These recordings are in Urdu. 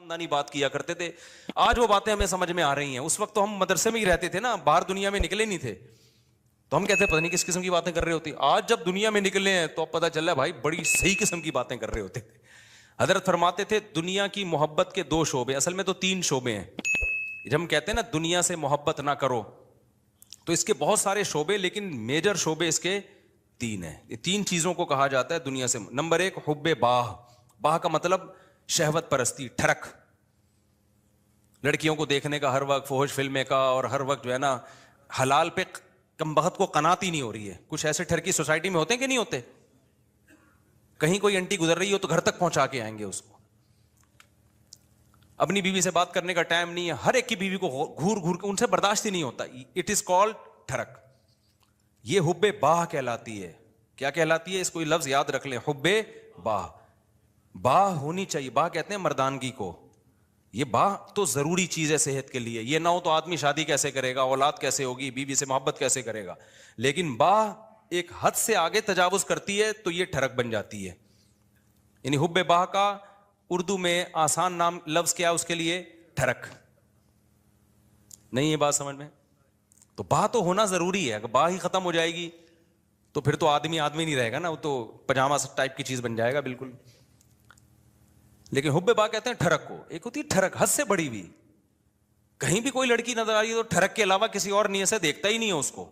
خاندانی بات کیا کرتے تھے. آج وہ باتیں ہمیں سمجھ میں آ رہی ہیں. اس وقت تو ہم مدرسے میں ہی رہتے تھے نا, باہر دنیا میں نکلے نہیں تھے, تو ہم کہتے ہیں پتہ نہیں کس قسم کی باتیں کر رہے ہوتی. آج جب دنیا میں نکلے ہیں تو اب پتہ چل رہا ہے بھائی بڑی صحیح قسم کی باتیں کر رہے ہوتے تھے. حضرت فرماتے تھے دنیا کی محبت کے 2 شعبے, اصل میں تو 3 شعبے ہیں. جب ہم کہتے ہیں نا دنیا سے محبت نہ کرو, تو اس کے بہت سارے شعبے, لیکن میجر شعبے اس کے 3 ہیں. یہ 3 چیزوں کو کہا جاتا ہے دنیا سے. نمبر 1 حب باہ. باہ کا مطلب شہوت پرستی, ٹھڑک, لڑکیوں کو دیکھنے کا ہر وقت, فحش فلمیں کا, اور ہر وقت جو ہے نا حلال پہ کم بخت کو قناعت ہی نہیں ہو رہی ہے. کچھ ایسے ٹھرکی سوسائٹی میں ہوتے ہیں کہ نہیں ہوتے, کہیں کوئی انٹی گزر رہی ہو تو گھر تک پہنچا کے آئیں گے اس کو. اپنی بیوی سے بات کرنے کا ٹائم نہیں ہے, ہر ایک کی بیوی کو گھور گھور کے, ان سے برداشت ہی نہیں ہوتا. اٹ از کالڈ ٹھڑک. یہ حب باہ کہلاتی ہے. کیا کہلاتی ہے؟ اس کو لفظ یاد رکھ لیں, حب باہ. باہ ہونی چاہیے. باہ کہتے ہیں مردانگی کو. یہ باہ تو ضروری چیز ہے صحت کے لیے. یہ نہ ہو تو آدمی شادی کیسے کرے گا, اولاد کیسے ہوگی, بیوی سے محبت کیسے کرے گا. لیکن باہ ایک حد سے آگے تجاوز کرتی ہے تو یہ ٹھڑک بن جاتی ہے. یعنی حب باہ کا اردو میں آسان نام لفظ کیا اس کے لیے؟ ٹھڑک. نہیں یہ بات سمجھ میں؟ تو باہ تو ہونا ضروری ہے. اگر باہ ہی ختم ہو جائے گی تو پھر تو آدمی نہیں رہے گا نا, وہ تو پجامہ ٹائپ کی چیز بن جائے گا بالکل. لیکن حب باہ کہتے ہیں ٹھڑک کو. ایک ہوتی ہے ٹھڑک حد سے بڑی ہوئی, کہیں بھی کوئی لڑکی نظر آ رہی ہے تو ٹھڑک کے علاوہ کسی اور نیت سے دیکھتا ہی نہیں ہے اس کو.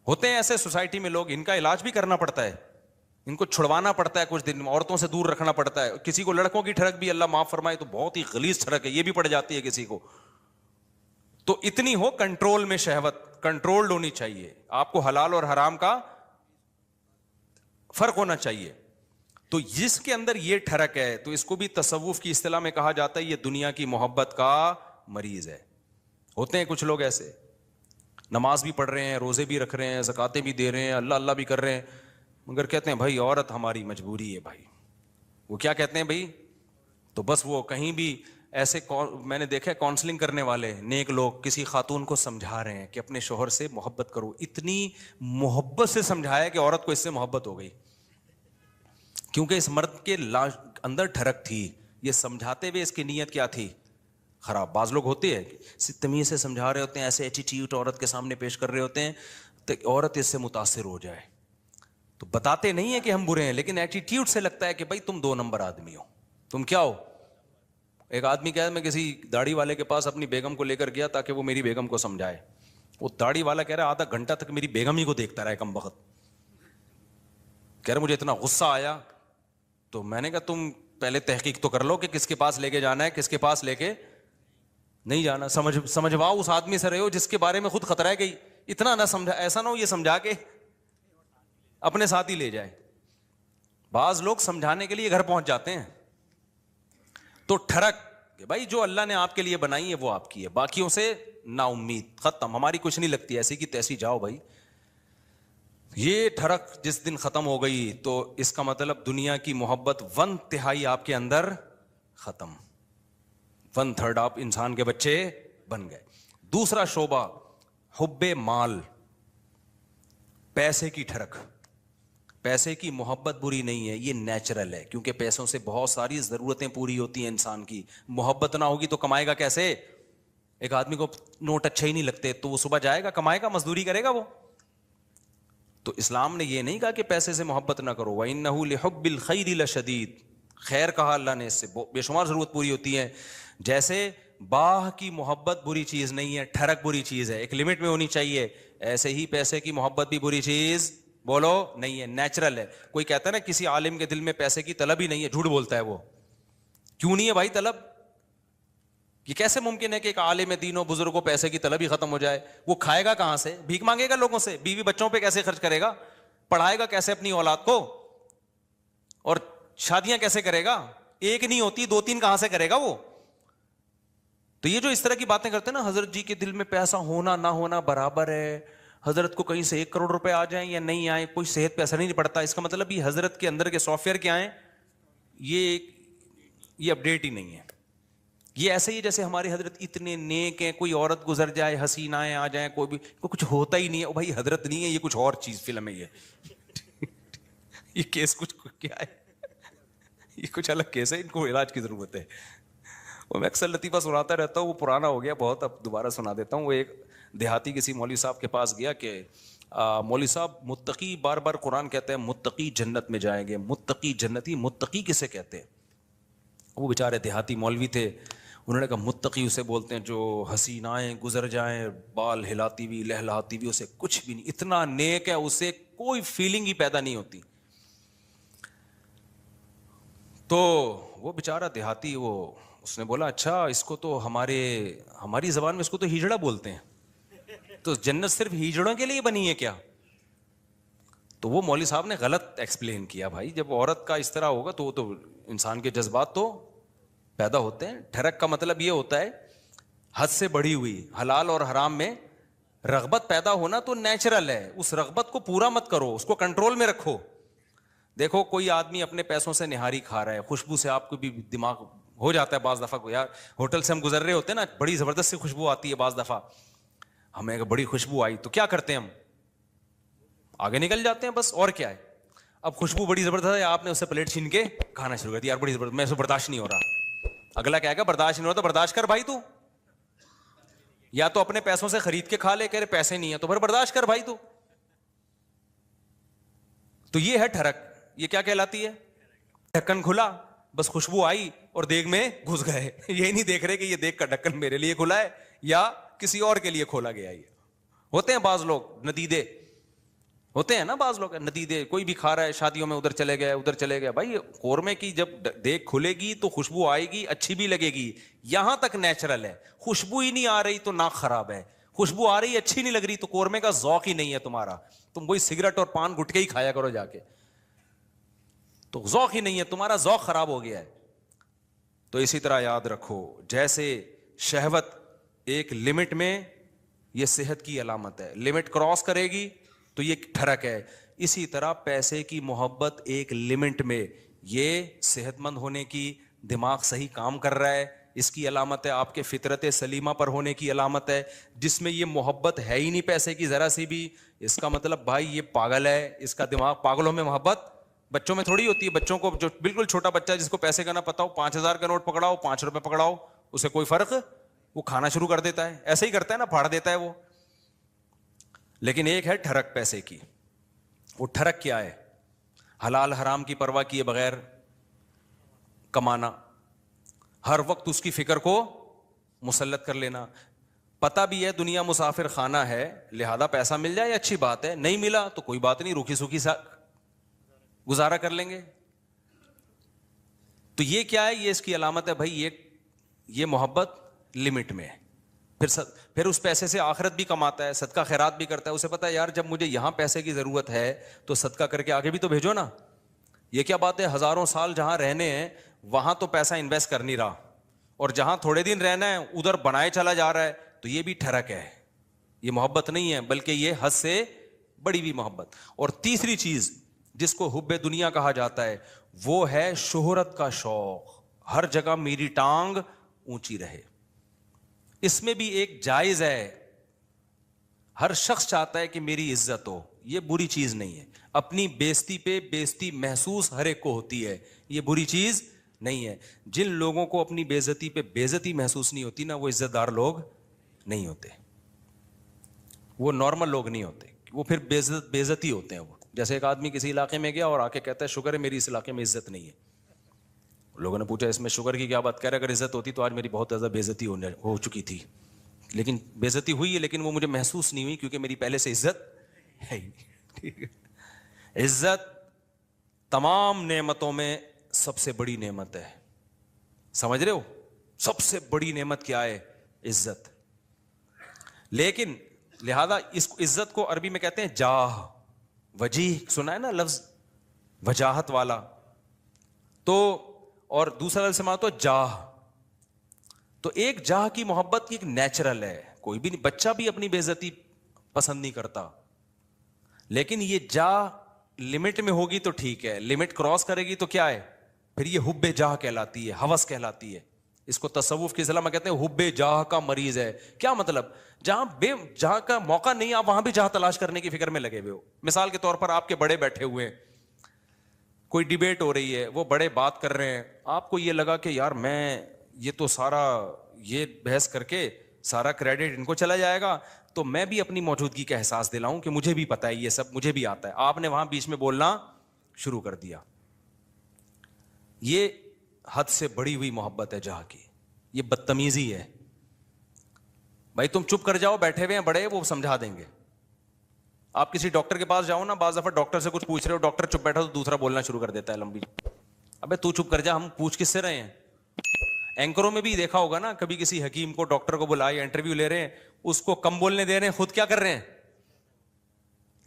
ہوتے ہیں ایسے سوسائٹی میں لوگ, ان کا علاج بھی کرنا پڑتا ہے, ان کو چھڑوانا پڑتا ہے, کچھ دن عورتوں سے دور رکھنا پڑتا ہے. کسی کو لڑکوں کی ٹھڑک بھی اللہ معاف فرمائے تو بہت ہی غلیظ ٹھڑک ہے, یہ بھی پڑ جاتی ہے کسی کو. تو اتنی ہو کنٹرول میں, شہوت کنٹرولڈ ہونی چاہیے. آپ کو حلال اور حرام کا فرق ہونا چاہیے. تو جس کے اندر یہ ٹھڑک ہے تو اس کو بھی تصوف کی اصطلاح میں کہا جاتا ہے یہ دنیا کی محبت کا مریض ہے. ہوتے ہیں کچھ لوگ ایسے, نماز بھی پڑھ رہے ہیں, روزے بھی رکھ رہے ہیں, زکاتیں بھی دے رہے ہیں, اللہ اللہ بھی کر رہے ہیں, مگر کہتے ہیں بھائی عورت ہماری مجبوری ہے. بھائی وہ کیا کہتے ہیں بھائی, تو بس وہ کہیں بھی ایسے, میں نے دیکھا کاؤنسلنگ کرنے والے نیک لوگ کسی خاتون کو سمجھا رہے ہیں کہ اپنے شوہر سے محبت کرو. اتنی محبت سے سمجھایا کہ عورت کو اس سے محبت ہو گئی, کیونکہ اس مرد کے اندر ٹھڑک تھی. یہ سمجھاتے ہوئے اس کی نیت کیا تھی؟ خراب. بعض لوگ ہوتے ہیں تمیز سے سمجھا رہے ہوتے ہیں, ایسے ایٹیٹیوڈ عورت کے سامنے پیش کر رہے ہوتے ہیں تو عورت اس سے متاثر ہو جائے. تو بتاتے نہیں ہیں کہ ہم برے ہیں, لیکن ایٹیٹیوڈ سے لگتا ہے کہ بھائی تم 2 نمبر آدمی ہو, تم کیا ہو. ایک آدمی کہا میں کسی داڑھی والے کے پاس اپنی بیگم کو لے کر گیا تاکہ وہ میری بیگم کو سمجھائے. وہ داڑھی والا کہہ رہا ہے آدھا گھنٹہ تک میری بیگم ہی کو دیکھتا رہا کم بخت. کہہ رہا مجھے اتنا غصہ آیا. تو میں نے کہا تم پہلے تحقیق تو کر لو کہ کس کے پاس لے کے جانا ہے, کس کے پاس لے کے نہیں جانا. سمجھواؤ اس آدمی سے رہے ہو جس کے بارے میں خود خطرہ ہے کہ اتنا نہ سمجھا, ایسا نہ ہو یہ سمجھا کے اپنے ساتھ ہی لے جائے. بعض لوگ سمجھانے کے لیے گھر پہنچ جاتے ہیں. تو ٹھڑک کہ بھائی جو اللہ نے آپ کے لیے بنائی ہے وہ آپ کی ہے, باقیوں سے نا امید, ختم, ہماری کچھ نہیں لگتی, ایسی کی تیسی جاؤ بھائی. یہ ٹھڑک جس دن ختم ہو گئی تو اس کا مطلب دنیا کی محبت 1/3 آپ کے اندر ختم, 1/3 آپ انسان کے بچے بن گئے. دوسرا شعبہ حب مال, پیسے کی ٹھڑک. پیسے کی محبت بری نہیں ہے, یہ نیچرل ہے, کیونکہ پیسوں سے بہت ساری ضرورتیں پوری ہوتی ہیں انسان کی. محبت نہ ہوگی تو کمائے گا کیسے؟ ایک آدمی کو نوٹ اچھے ہی نہیں لگتے تو وہ صبح جائے گا, کمائے گا, مزدوری کرے گا وہ. تو اسلام نے یہ نہیں کہا کہ پیسے سے محبت نہ کرو, وَإِنَّهُ لِحُبِّ الْخَيْرِ لَشَدِيدٌ, خیر کہا اللہ نے, اس سے بے شمار ضرورت پوری ہوتی ہے. جیسے باہ کی محبت بری چیز نہیں ہے, ٹھڑک بری چیز ہے, ایک لمٹ میں ہونی چاہیے, ایسے ہی پیسے کی محبت بھی بری چیز بولو نہیں ہے, نیچرل ہے. کوئی کہتا ہے نا کسی عالم کے دل میں پیسے کی طلب ہی نہیں ہے, جھوٹ بولتا ہے وہ. کیوں نہیں ہے بھائی طلب؟ یہ کیسے ممکن ہے کہ ایک عالم دین و بزرگ کو پیسے کی طلب ہی ختم ہو جائے؟ وہ کھائے گا کہاں سے؟ بھیک مانگے گا لوگوں سے؟ بیوی بچوں پہ کیسے خرچ کرے گا؟ پڑھائے گا کیسے اپنی اولاد کو؟ اور شادیاں کیسے کرے گا؟ ایک نہیں ہوتی, 2-3 کہاں سے کرے گا وہ؟ تو یہ جو اس طرح کی باتیں کرتے ہیں نا, حضرت جی کے دل میں پیسہ ہونا نہ ہونا برابر ہے, حضرت کو کہیں سے 1 کروڑ روپے آ جائیں یا نہیں آئیں کوئی صحت پہ اثر نہیں پڑتا, اس کا مطلب یہ حضرت کے اندر کے سافٹ ویئر کیا ہیں, یہ اپڈیٹ ہی نہیں ہے. یہ ایسے ہی جیسے ہمارے حضرت اتنے نیک ہیں, کوئی عورت گزر جائے, حسینائیں آ جائیں, کوئی بھی کچھ ہوتا ہی نہیں ہے, بھائی حضرت نہیں ہے, یہ کچھ اور چیز فلم ہے, یہ کیس کچھ کیا ہے, یہ کچھ الگ کیس ہے, ان کو علاج کی ضرورت ہے. وہ میں اکثر لطیفہ سناتا رہتا ہوں, وہ پرانا ہو گیا بہت, اب دوبارہ سنا دیتا ہوں. وہ ایک دیہاتی کسی مولوی صاحب کے پاس گیا کہ مولوی صاحب متقی, بار بار قرآن کہتے ہیں متقی جنت میں جائیں گے, متقی جنتی, متقی کسے کہتے ہیں؟ وہ بیچارے دیہاتی مولوی تھے, انہوں نے کہا متقی اسے بولتے ہیں جو حسینائیں گزر جائیں بال ہلاتی ہوئی لہلاتی ہوئی, اسے کچھ بھی نہیں, اتنا نیک ہے اسے کوئی فیلنگ ہی پیدا نہیں ہوتی. تو وہ بیچارہ دیہاتی, وہ اس نے بولا اچھا اس کو تو ہماری زبان میں اس کو تو ہجڑا بولتے ہیں, تو جنت صرف ہجڑوں کے لیے بنی ہے کیا؟ تو وہ مولوی صاحب نے غلط ایکسپلین کیا. بھائی جب عورت کا اس طرح ہوگا تو وہ تو انسان کے جذبات تو پیدا ہوتے ہیں. ٹھڑک کا مطلب یہ ہوتا ہے حد سے بڑھی ہوئی, حلال اور حرام میں رغبت پیدا ہونا تو نیچرل ہے, اس رغبت کو پورا مت کرو, اس کو کنٹرول میں رکھو. دیکھو کوئی آدمی اپنے پیسوں سے نہاری کھا رہا ہے, خوشبو سے آپ کو بھی دماغ ہو جاتا ہے بعض دفعہ کو, یار ہوٹل سے ہم گزر رہے ہوتے ہیں نا, بڑی زبردست سی خوشبو آتی ہے, بعض دفعہ ہمیں بڑی خوشبو آئی تو کیا کرتے ہیں ہم, آگے نکل جاتے ہیں بس, اور کیا ہے. اب خوشبو بڑی زبردست ہے, آپ نے اس سے پلیٹ چھین کے کھانا شروع کر دیا, یار بڑی زبردست, میں اسے برداشت نہیں ہو رہا. اگلا کہے گا برداشت نہیں ہو رہا تو برداشت کر بھائی تو, یا تو اپنے پیسوں سے خرید کے کھا لے, کہہ رہے پیسے نہیں ہیں تو پھر برداشت کر بھائی تو. تو یہ ہے ٹھڑک, یہ کیا کہلاتی ہے؟ ڈھکن کھلا, بس خوشبو آئی اور دیگ میں گھس گئے, یہ نہیں دیکھ رہے کہ یہ دیگ کا ڈھکن میرے لیے کھلا ہے یا کسی اور کے لیے کھولا گیا. یہ ہوتے ہیں بعض لوگ ندیدے, ہوتے ہیں نا بعض لوگ ندیدے, کوئی بھی کھا رہا ہے شادیوں میں, ادھر چلے گئے ادھر چلے گئے. بھائی قورمے کی جب دیگ کھلے گی تو خوشبو آئے گی, اچھی بھی لگے گی, یہاں تک نیچرل ہے. خوشبو ہی نہیں آ رہی تو ناک خراب ہے, خوشبو آ رہی اچھی نہیں لگ رہی تو قورمے کا ذوق ہی نہیں ہے تمہارا, تم وہی سگریٹ اور پان گٹکے ہی کھایا کرو جا کے, تو ذوق ہی نہیں ہے تمہارا, ذوق خراب ہو گیا ہے. تو اسی طرح یاد رکھو, جیسے شہوت ایک لمٹ میں, یہ صحت کی علامت ہے, لمٹ کراس کرے گی تو یہ ٹھڑک ہے. اسی طرح پیسے کی محبت ایک لمٹ میں, یہ صحت مند ہونے کی, دماغ صحیح کام کر رہا ہے, اس کی علامت ہے. آپ کے فطرت سلیمہ پر ہونے کی علامت ہے. جس میں یہ محبت ہے ہی نہیں پیسے کی ذرا سی بھی, اس کا مطلب بھائی یہ پاگل ہے, اس کا دماغ, پاگلوں میں محبت بچوں میں تھوڑی ہوتی ہے. بچوں کو, جو بالکل چھوٹا بچہ جس کو پیسے کا نہ پتا ہو, 5,000 کا نوٹ پکڑاؤ, 5 روپے پکڑاؤ, اسے کوئی فرق, وہ کھانا شروع کر دیتا ہے, ایسے ہی کرتا ہے نا, پھاڑ دیتا ہے وہ. لیکن ایک ہے ٹھڑک پیسے کی. وہ ٹھڑک کیا ہے؟ حلال حرام کی پرواہ کیے بغیر کمانا, ہر وقت اس کی فکر کو مسلط کر لینا. پتہ بھی ہے دنیا مسافر خانہ ہے, لہذا پیسہ مل جائے اچھی بات ہے, نہیں ملا تو کوئی بات نہیں, روکھی سوکھی سا گزارا کر لیں گے. تو یہ کیا ہے؟ یہ اس کی علامت ہے بھائی یہ محبت لمٹ میں. پھر اس پیسے سے آخرت بھی کماتا ہے, صدقہ خیرات بھی کرتا ہے. اسے پتا ہے یار جب مجھے یہاں پیسے کی ضرورت ہے تو صدقہ کر کے آگے بھی تو بھیجو نا. یہ کیا بات ہے, ہزاروں سال جہاں رہنے ہیں وہاں تو پیسہ انویسٹ کر نہیں رہا, اور جہاں تھوڑے دن رہنا ہے ادھر بنائے چلا جا رہا ہے. تو یہ بھی ٹھڑک ہے, یہ محبت نہیں ہے بلکہ یہ حد سے بڑی ہوئی محبت. اور تیسری چیز جس کو حب دنیا کہا جاتا ہے وہ ہے شہرت کا شوق, ہر جگہ میری ٹانگ اونچی رہے. اس میں بھی ایک جائز ہے, ہر شخص چاہتا ہے کہ میری عزت ہو, یہ بری چیز نہیں ہے. اپنی بےزتی پہ بےزتی محسوس ہر ایک کو ہوتی ہے, یہ بری چیز نہیں ہے. جن لوگوں کو اپنی بےزتی پہ بےزتی محسوس نہیں ہوتی نا, وہ عزت دار لوگ نہیں ہوتے, وہ نارمل لوگ نہیں ہوتے, وہ پھر بےزتی ہوتے ہیں. وہ جیسے ایک آدمی کسی علاقے میں گیا اور آ کے کہتا ہے شکر ہے میری اس علاقے میں عزت نہیں ہے. لوگوں نے پوچھا اس میں شکر کی کیا بات, کہہ رہے اگر عزت ہوتی تو آج میری بہت زیادہ بےزتی ہو چکی تھی, لیکن بےزتی ہوئی ہے لیکن وہ مجھے محسوس نہیں ہوئی کیونکہ میری پہلے سے عزت ہے ہی نہیں. عزت تمام نعمتوں میں سب سے بڑی نعمت ہے, سمجھ رہے ہو؟ سب سے بڑی نعمت کیا ہے؟ عزت. لیکن لہذا اس عزت کو عربی میں کہتے ہیں جاہ, وجیح, سنا ہے نا لفظ وجاہت والا, تو اور دوسرا لفظ سماعت تو جاہ. تو ایک جاہ کی محبت کی ایک نیچرل ہے, کوئی بھی نہیں, بچہ بھی اپنی بے عزتی پسند نہیں کرتا, لیکن یہ جاہ لمٹ میں ہوگی تو ٹھیک ہے, لمٹ کراس کرے گی تو کیا ہے پھر یہ حب جاہ کہلاتی ہے, ہوس کہلاتی ہے. اس کو تصوف کی اصطلاح میں کہتے ہیں حب جاہ کا مریض ہے. کیا مطلب؟ جہاں کا موقع نہیں آپ وہاں بھی جاہ تلاش کرنے کی فکر میں لگے ہوئے ہو. مثال کے طور پر آپ کے بڑے بیٹھے ہوئے ہیں, کوئی ڈیبیٹ ہو رہی ہے, وہ بڑے بات کر رہے ہیں, آپ کو یہ لگا کہ یار میں یہ تو سارا یہ بحث کر کے سارا کریڈٹ ان کو چلا جائے گا, تو میں بھی اپنی موجودگی کا احساس دلاؤں کہ مجھے بھی پتا ہے یہ سب, مجھے بھی آتا ہے. آپ نے وہاں بیچ میں بولنا شروع کر دیا. یہ حد سے بڑی ہوئی محبت ہے جہاں کی, یہ بدتمیزی ہے. بھائی تم چپ کر جاؤ, بیٹھے ہوئے ہیں بڑے, وہ سمجھا دیں گے. آپ کسی ڈاکٹر کے پاس جاؤ نا, بعض دفعہ ڈاکٹر سے کچھ پوچھ رہے ہو, ڈاکٹر چپ بیٹھا تو دوسرا بولنا شروع کر دیتا ہے لمبی. ابے تو چپ کر جا, ہم پوچھ کس سے رہے ہیں. اینکروں میں بھی دیکھا ہوگا نا, کبھی کسی حکیم کو ڈاکٹر کو بلایا, انٹرویو لے رہے ہیں, اس کو کم بولنے دے رہے ہیں, خود کیا کر رہے ہیں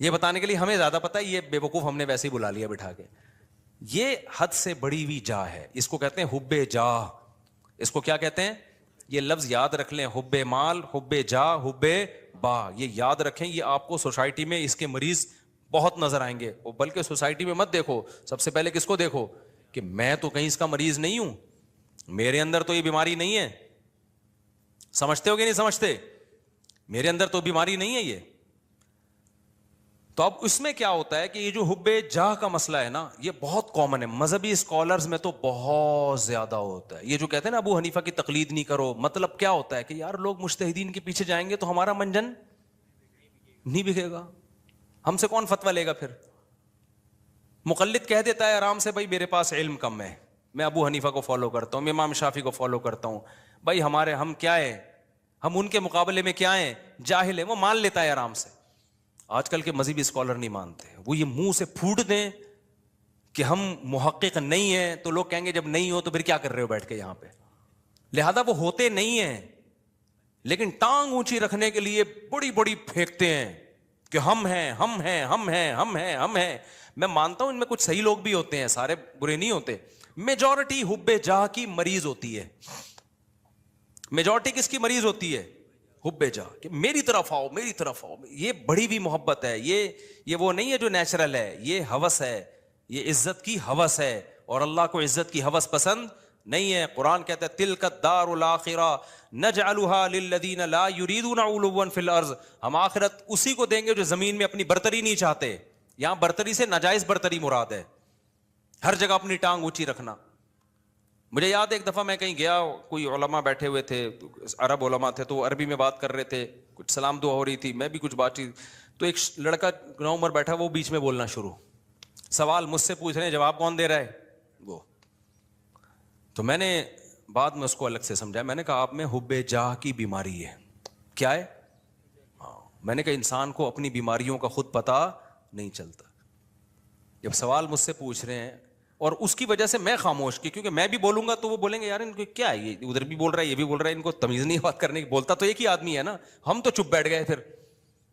یہ بتانے کے لیے ہمیں زیادہ پتا ہے, یہ بے وقوف ہم نے ویسے ہی بلا لیا بٹھا کے. یہ حد سے بڑی ہوئی جاہ ہے, اس کو کہتے ہیں حب جاہ. اس کو کیا کہتے ہیں, یہ لفظ یاد رکھ لیں, حب مال, حب جاہ, حب با, یہ یاد رکھیں. یہ آپ کو سوسائٹی میں اس کے مریض بہت نظر آئیں گے. بلکہ سوسائٹی میں مت دیکھو, سب سے پہلے کس کو دیکھو کہ میں تو کہیں اس کا مریض نہیں ہوں, میرے اندر تو یہ بیماری نہیں ہے. سمجھتے ہو کہ نہیں سمجھتے, میرے اندر تو بیماری نہیں ہے یہ. تو اب اس میں کیا ہوتا ہے کہ یہ جو حب جاہ کا مسئلہ ہے نا, یہ بہت کامن ہے. مذہبی اسکالرز میں تو بہت زیادہ ہوتا ہے. یہ جو کہتے ہیں نا ابو حنیفہ کی تقلید نہیں کرو, مطلب کیا ہوتا ہے کہ یار لوگ مجتہدین کے پیچھے جائیں گے تو ہمارا منجن نہیں بکے گا, ہم سے کون فتویٰ لے گا پھر. مقلد کہہ دیتا ہے آرام سے, بھائی میرے پاس علم کم ہے, میں ابو حنیفہ کو فالو کرتا ہوں, میں امام شافعی کو فالو کرتا ہوں, بھائی ہم کیا ہیں, ہم ان کے مقابلے میں کیا ہیں, جاہل ہیں. وہ مان لیتا ہے آرام سے. آج کل کے مذہبی اسکالر نہیں مانتے, وہ یہ منہ سے پھوٹ دیں کہ ہم محقق نہیں ہیں, تو لوگ کہیں گے جب نہیں ہو تو پھر کیا کر رہے ہو بیٹھ کے یہاں پہ. لہذا وہ ہوتے نہیں ہیں, لیکن ٹانگ اونچی رکھنے کے لیے بڑی بڑی پھینکتے ہیں کہ ہم ہیں, ہم ہیں, ہم ہیں, ہم ہیں, ہم ہیں. میں مانتا ہوں ان میں کچھ صحیح لوگ بھی ہوتے ہیں, سارے برے نہیں ہوتے. میجورٹی حب جاہ کی مریض ہوتی ہے. میجورٹی کس کی مریض ہوتی ہے, حب جاہ, کہ میری طرف آؤ, میری طرف آؤ. یہ بڑی بھی محبت ہے, یہ وہ نہیں ہے جو نیچرل ہے, یہ ہوس ہے, یہ عزت کی ہوس ہے. اور اللہ کو عزت کی ہوس پسند نہیں ہے. قرآن کہتا ہے تلک الدار الاخرہ نجعلها للذین لا یریدون علوا فی الارض, ہم آخرت اسی کو دیں گے جو زمین میں اپنی برتری نہیں چاہتے. یہاں برتری سے ناجائز برتری مراد ہے, ہر جگہ اپنی ٹانگ اونچی رکھنا. مجھے یاد ہے ایک دفعہ میں کہیں گیا, کوئی علماء بیٹھے ہوئے تھے, عرب علماء تھے, تو وہ عربی میں بات کر رہے تھے, کچھ سلام دعا ہو رہی تھی, میں بھی کچھ بات چیت, تو ایک لڑکا نوعمر بیٹھا, وہ بیچ میں بولنا شروع, سوال مجھ سے پوچھ رہے ہیں, جواب کون دے رہا ہے, وہ. تو میں نے بعد میں اس کو الگ سے سمجھایا, میں نے کہا آپ میں حب جاہ کی بیماری ہے. کیا ہے؟ ہاں, میں نے کہا انسان کو اپنی بیماریوں کا خود پتہ نہیں چلتا. جب سوال مجھ سے پوچھ رہے ہیں اور اس کی وجہ سے میں خاموش کی, کیونکہ میں بھی بولوں گا تو وہ بولیں گے یار ان کو کیا ہے, یہ ادھر بھی بول رہا ہے, یہ بھی بول رہا ہے, ان کو تمیز نہیں بات کرنے کی. بولتا تو ایک ہی آدمی ہے نا. ہم تو چپ بیٹھ گئے پھر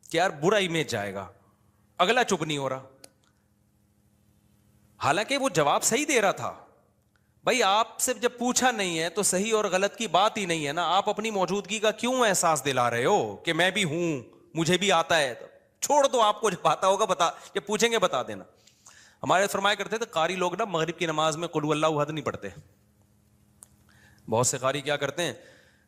کہ یار برا امیج جائے گا, اگلا چپ نہیں ہو رہا. حالانکہ وہ جواب صحیح دے رہا تھا. بھائی آپ سے جب پوچھا نہیں ہے تو صحیح اور غلط کی بات ہی نہیں ہے نا. آپ اپنی موجودگی کا کیوں احساس دلا رہے ہو کہ میں بھی ہوں, مجھے بھی آتا ہے. چھوڑ دو, آپ کو جب آتا ہوگا بتا, جب پوچھیں گے بتا دینا. ہمارے فرمایا کرتے تھے قاری لوگ نا مغرب کی نماز میں قل اللہ احد نہیں پڑھتے. بہت سے قاری کیا کرتے ہیں,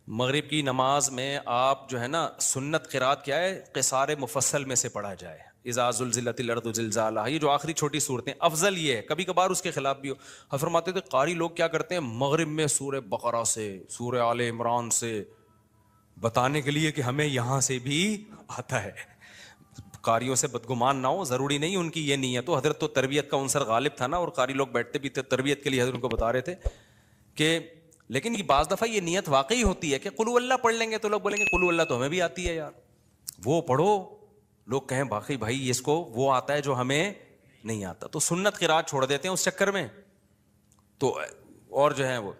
مغرب کی نماز میں آپ جو ہے نا سنت قرات کیا ہے, قصار مفصل میں سے پڑھا جائے, اذا زلزلت الارض زلزالہا, یہ جو آخری چھوٹی صورتیں, افضل یہ ہے. کبھی کبھار اس کے خلاف بھی ہو. فرماتے تھے قاری لوگ کیا کرتے ہیں, مغرب میں سورہ بقرہ سے, سورہ آل عمران سے, بتانے کے لیے کہ ہمیں یہاں سے بھی آتا ہے. قاریوں سے بدگمان نہ ہو, ضروری نہیں ان کی یہ نیت ہو. حضرت تو تربیت کا عنصر غالب تھا نا, اور قاری لوگ بیٹھتے بھی تھے تربیت کے لیے, حضرت ان کو بتا رہے تھے کہ, لیکن یہ بعض دفعہ یہ نیت واقعی ہوتی ہے کہ قل اللہ پڑھ لیں گے تو لوگ بولیں گے قل اللہ تو ہمیں بھی آتی ہے یار, وہ پڑھو. لوگ کہیں باقی بھائی اس کو وہ آتا ہے جو ہمیں نہیں آتا, تو سنت قرات چھوڑ دیتے ہیں اس چکر میں. تو اور جو ہے وہ,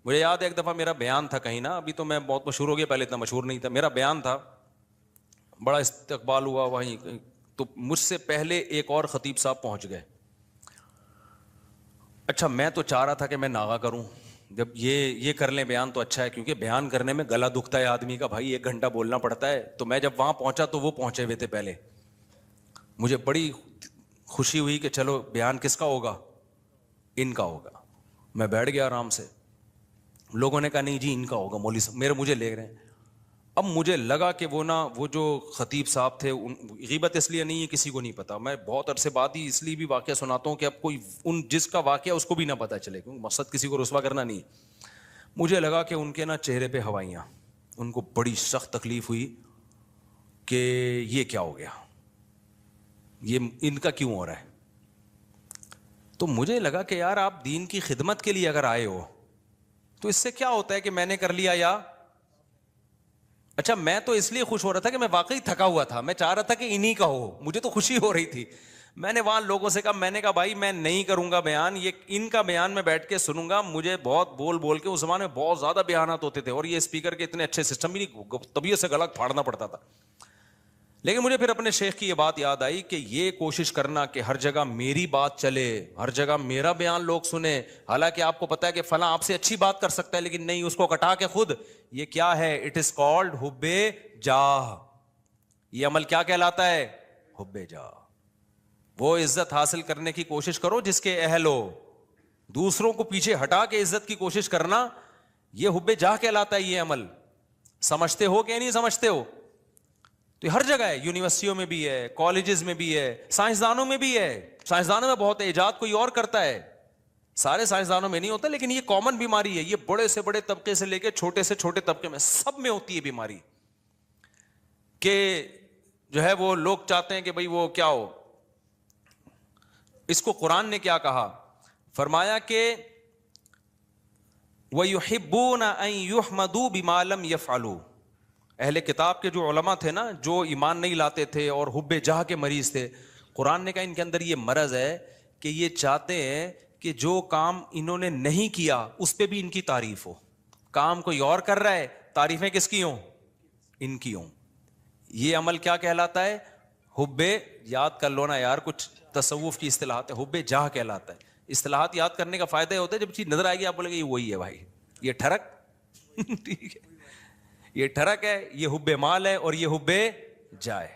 مجھے یاد ہے ایک دفعہ میرا بیان تھا کہیں نا, ابھی تو میں بہت مشہور ہو گیا, پہلے اتنا مشہور نہیں تھا. میرا بیان تھا, بڑا استقبال ہوا وہیں, تو مجھ سے پہلے ایک اور خطیب صاحب پہنچ گئے. اچھا میں تو چاہ رہا تھا کہ میں ناغا کروں, جب یہ کر لیں بیان تو اچھا ہے, کیونکہ بیان کرنے میں گلا دکھتا ہے آدمی کا, بھائی 1 گھنٹہ بولنا پڑتا ہے. تو میں جب وہاں پہنچا تو وہ پہنچے ہوئے تھے پہلے. مجھے بڑی خوشی ہوئی کہ چلو بیان کس کا ہوگا, ان کا ہوگا. میں بیٹھ گیا آرام سے. لوگوں نے کہا نہیں جی ان کا ہوگا, مولوی صاحب مجھے لے رہے ہیں. اب مجھے لگا کہ وہ جو خطیب صاحب تھے، غیبت اس لیے نہیں ہے کسی کو نہیں پتا، میں بہت عرصے بعد ہی اس لیے بھی واقعہ سناتا ہوں کہ اب کوئی جس کا واقعہ اس کو بھی نہ پتا چلے، کیونکہ مقصد کسی کو رسوا کرنا نہیں ہے۔ مجھے لگا کہ ان کے چہرے پہ ہوائیاں، ان کو بڑی سخت تکلیف ہوئی کہ یہ کیا ہو گیا، یہ ان کا کیوں ہو رہا ہے۔ تو مجھے لگا کہ یار آپ دین کی خدمت کے لیے اگر آئے ہو تو اس سے کیا ہوتا ہے کہ میں نے کر لیا یا اچھا، میں تو اس لیے خوش ہو رہا تھا کہ میں واقعی تھکا ہوا تھا، میں چاہ رہا تھا کہ انہی کا ہو، مجھے تو خوشی ہو رہی تھی۔ میں نے وہاں لوگوں سے کہا، میں نے کہا بھائی میں نہیں کروں گا بیان، یہ ان کا بیان میں بیٹھ کے سنوں گا، مجھے بہت بول کے، اس زمانے میں بہت زیادہ بیانات ہوتے تھے اور یہ اسپیکر کے اتنے اچھے سسٹم بھی نہیں، طبیعت سے گلا پھاڑنا پڑتا تھا۔ لیکن مجھے پھر اپنے شیخ کی یہ بات یاد آئی کہ یہ کوشش کرنا کہ ہر جگہ میری بات چلے، ہر جگہ میرا بیان لوگ سنیں، حالانکہ آپ کو پتا ہے کہ فلاں آپ سے اچھی بات کر سکتا ہے لیکن نہیں، اس کو کٹا کے خود، یہ کیا ہے؟ اٹ از کالڈ حب جاہ۔ یہ عمل کیا کہلاتا ہے؟ حب جاہ۔ وہ عزت حاصل کرنے کی کوشش کرو جس کے اہل ہو، دوسروں کو پیچھے ہٹا کے عزت کی کوشش کرنا، یہ حب جاہ کہلاتا ہے۔ یہ عمل سمجھتے ہو کہ نہیں سمجھتے ہو؟ تو ہر جگہ ہے، یونیورسٹیوں میں بھی ہے، کالجز میں بھی ہے، سائنسدانوں میں بھی ہے۔ سائنسدانوں میں بہت ہے، ایجاد کوئی اور کرتا ہے، سارے سائنسدانوں میں نہیں ہوتا، لیکن یہ کامن بیماری ہے، یہ بڑے سے بڑے طبقے سے لے کے چھوٹے سے چھوٹے طبقے میں سب میں ہوتی ہے بیماری، کہ جو ہے وہ لوگ چاہتے ہیں کہ بھئی وہ کیا ہو۔ اس کو قرآن نے کیا کہا؟ فرمایا کہ وَيُحِبُّونَ أَن يُحْمَدُوا بِمَا لَمْ يَفْعَلُوا۔ اہل کتاب کے جو علماء تھے جو ایمان نہیں لاتے تھے اور حب جاہ کے مریض تھے، قرآن نے کہا ان کے اندر یہ مرض ہے کہ یہ چاہتے ہیں کہ جو کام انہوں نے نہیں کیا اس پہ بھی ان کی تعریف ہو، کام کوئی اور کر رہا ہے، تعریفیں کس کی ہوں؟ ان کی ہوں۔ یہ عمل کیا کہلاتا ہے؟ حب، یاد کر لو نا یار، کچھ تصوف کی اصطلاحات ہے، حب جاہ کہلاتا ہے۔ اصطلاحات یاد کرنے کا فائدہ یہ ہوتا ہے جب چیز نظر آئے گی آپ بولے گے یہ وہی ہے بھائی، یہ ٹھڑک ٹھیک ہے، یہ ٹھڑک ہے، یہ حب مال ہے اور یہ حب جائے۔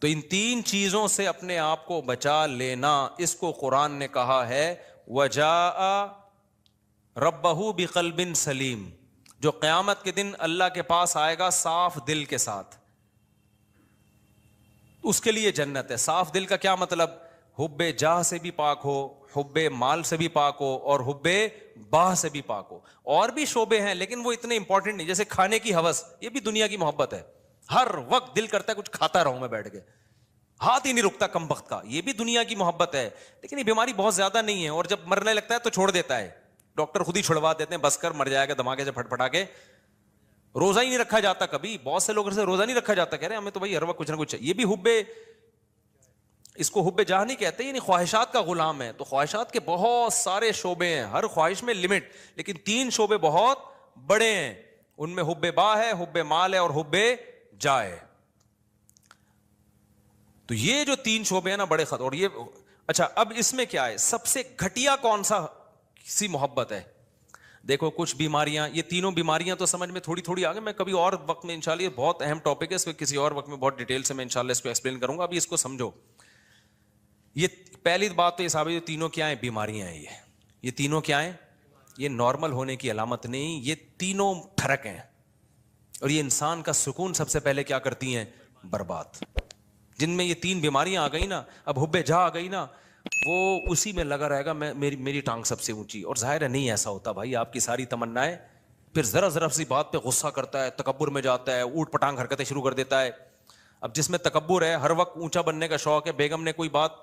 تو ان تین چیزوں سے اپنے آپ کو بچا لینا، اس کو قرآن نے کہا ہے وَجَاءَ رَبَّهُ بِقَلْبٍ سلیم، جو قیامت کے دن اللہ کے پاس آئے گا صاف دل کے ساتھ، اس کے لیے جنت ہے۔ صاف دل کا کیا مطلب؟ حب جاہ سے بھی پاک ہو، حب مال سے بھی پاک ہو اور حب باہ سے بھی پاک ہو۔ اور بھی شعبے ہیں لیکن وہ اتنے امپورٹنٹ نہیں، جیسے کھانے کی ہوس، یہ بھی دنیا کی محبت ہے، ہر وقت دل کرتا ہے کچھ کھاتا رہوں میں بیٹھ کے، ہاتھ ہی نہیں رکتا کم وقت کا، یہ بھی دنیا کی محبت ہے۔ لیکن یہ بیماری بہت زیادہ نہیں ہے، اور جب مرنے لگتا ہے تو چھوڑ دیتا ہے، ڈاکٹر خود ہی چھڑوا دیتے ہیں، بس کر مر جائے گا دھماکے سے پھٹ پھٹا کے۔ روزہ ہی نہیں رکھا جاتا کبھی، بہت سے لوگ سے روزہ نہیں رکھا جاتا، کہہ رہے ہیں ہمیں تو بھائی ہر وقت کچھ نہ کچھ ہے۔ یہ بھی حب، اس کو حب جاہ نہیں کہتے، یعنی خواہشات کا غلام ہے۔ تو خواہشات کے بہت سارے شعبے ہیں، ہر خواہش میں لمٹ، لیکن تین شعبے بہت بڑے ہیں، ان میں حب باہ ہے، حب مال ہے اور حب جاہ ہے۔ تو یہ جو تین شعبے ہیں نا بڑے خطر، اور یہ اچھا اب اس میں کیا ہے؟ سب سے گھٹیا کون سا سی محبت ہے؟ دیکھو کچھ بیماریاں، یہ تینوں بیماریاں تو سمجھ میں تھوڑی تھوڑی آگے، میں کبھی اور وقت میں انشاءاللہ، یہ بہت اہم ٹاپک ہے، اس میں کسی اور وقت میں بہت ڈیٹیل سے میں انشاءاللہ اس کو ایکسپلین کروں گا، ابھی اس کو سمجھو۔ یہ پہلی بات تو یہ صاحب، یہ تینوں کیا ہیں؟ بیماریاں ہیں۔ یہ تینوں کیا ہیں؟ یہ نارمل ہونے کی علامت نہیں، یہ تینوں ٹھڑک ہیں، اور یہ انسان کا سکون سب سے پہلے کیا کرتی ہیں؟ برباد۔ جن میں یہ تین بیماریاں آ گئی نا، اب حب جاہ آ گئی نا، وہ اسی میں لگا رہے گا، میری ٹانگ سب سے اونچی۔ اور ظاہر ہے نہیں ایسا ہوتا بھائی، آپ کی ساری تمنائیں، پھر ذرا سی بات پہ غصہ کرتا ہے، تکبر میں جاتا ہے، اوٹ پٹانگ حرکتیں شروع کر دیتا ہے۔ اب جس میں تکبر ہے، ہر وقت اونچا بننے کا شوق ہے، بیگم نے کوئی بات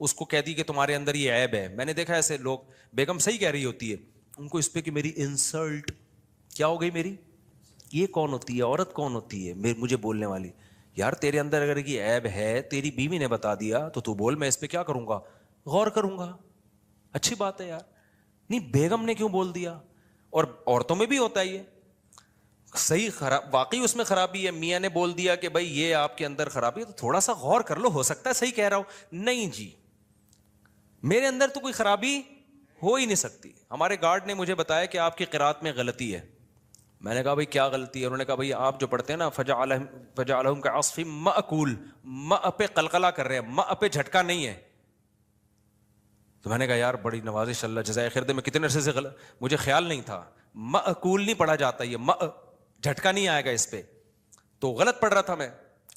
اس کو کہہ دی کہ تمہارے اندر یہ عیب ہے، میں نے دیکھا ایسے لوگ، بیگم صحیح کہہ رہی ہوتی ہے، ان کو اس پہ کہ میری انسلٹ کیا ہو گئی، میری یہ کون ہوتی ہے، عورت کون ہوتی ہے مجھے بولنے والی؟ یار تیرے اندر اگر یہ عیب ہے، تیری بیوی نے بتا دیا تو بول، میں اس پہ کیا کروں گا؟ غور کروں گا، اچھی بات ہے یار، نہیں بیگم نے کیوں بول دیا؟ اور عورتوں میں بھی ہوتا ہے یہ صحیح، خراب واقعی اس میں خرابی ہے، میاں نے بول دیا کہ بھائی یہ آپ کے اندر خرابی ہے، تو تھوڑا سا غور کر لو، ہو سکتا ہے صحیح کہہ رہا ہوں، نہیں جی میرے اندر تو کوئی خرابی ہو ہی نہیں سکتی۔ ہمارے گارڈ نے مجھے بتایا کہ آپ کی قرات میں غلطی ہے، میں نے کہا بھائی کیا غلطی ہے؟ انہوں نے کہا بھائی آپ جو پڑھتے ہیں نا فجعلہم کعصف مأکول، ماء پہ قلقلہ کر رہے ہیں، ماء پہ جھٹکا نہیں ہے۔ تو میں نے کہا یار بڑی نوازش، اللہ جزائے خیر دے، میں کتنے عرصے سے مجھے خیال نہیں تھا، مأکول نہیں پڑھا جاتا، یہ ماء جھٹکا نہیں آئے گا اس پہ. تو غلط پڑھ رہا تھا میں,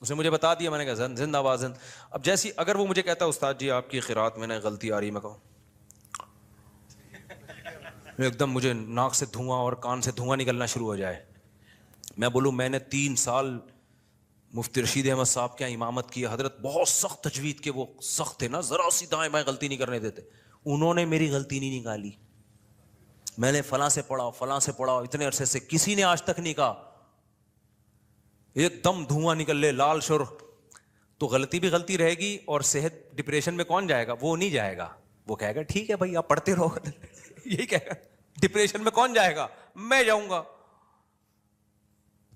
اس نے مجھے بتا دیا, میں نے کہا زندہ باد زند. اب جیسی اگر وہ مجھے کہتا استاد جی آپ کی قرات میں نے غلطی آ رہی, میں کہوں ایک دم مجھے ناک سے دھواں اور کان سے دھواں نکلنا شروع ہو جائے, میں بولوں میں نے 3 سال مفتی رشید احمد صاحب کے یہاں امامت کی, حضرت بہت سخت تجوید کے, وہ سخت تھے نا, ذرا سی دائیں بائیں غلطی نہیں کرنے دیتے, انہوں نے میری غلطی نہیں نکالی. میں نے فلاں سے پڑھا اتنے عرصے سے, کسی نے آج تک نہیں کہا ایک دم دھواں نکل لے لال شر. تو غلطی بھی غلطی رہے گی, اور صحت ڈپریشن میں کون جائے گا؟ وہ نہیں جائے گا, وہ کہے گا ٹھیک ہے بھائی آپ پڑھتے رہو. یہی کہے گا. ڈپریشن میں کون جائے گا؟ میں جاؤں گا.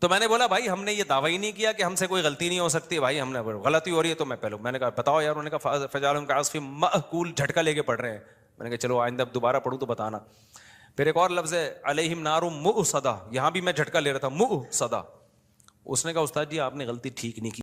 تو میں نے بولا بھائی ہم نے یہ دعویٰ ہی نہیں کیا کہ ہم سے کوئی غلطی نہیں ہو سکتی, بھائی ہم نے غلطی ہو رہی ہے تو میں نے کہا بتاؤ یار. انہوں نے کہا فجعلہم کعصف مأکول, جھٹکا لے کے پڑھ رہے ہیں. میں نے کہا چلو آئندہ دوبارہ پڑھوں تو بتانا. پھر ایک اور لفظ ہے علیہم نار مؤصدہ, یہاں بھی میں جھٹکا لے رہا تھا, مؤصدہ. اس نے کہا استاد جی آپ نے غلطی ٹھیک نہیں کی.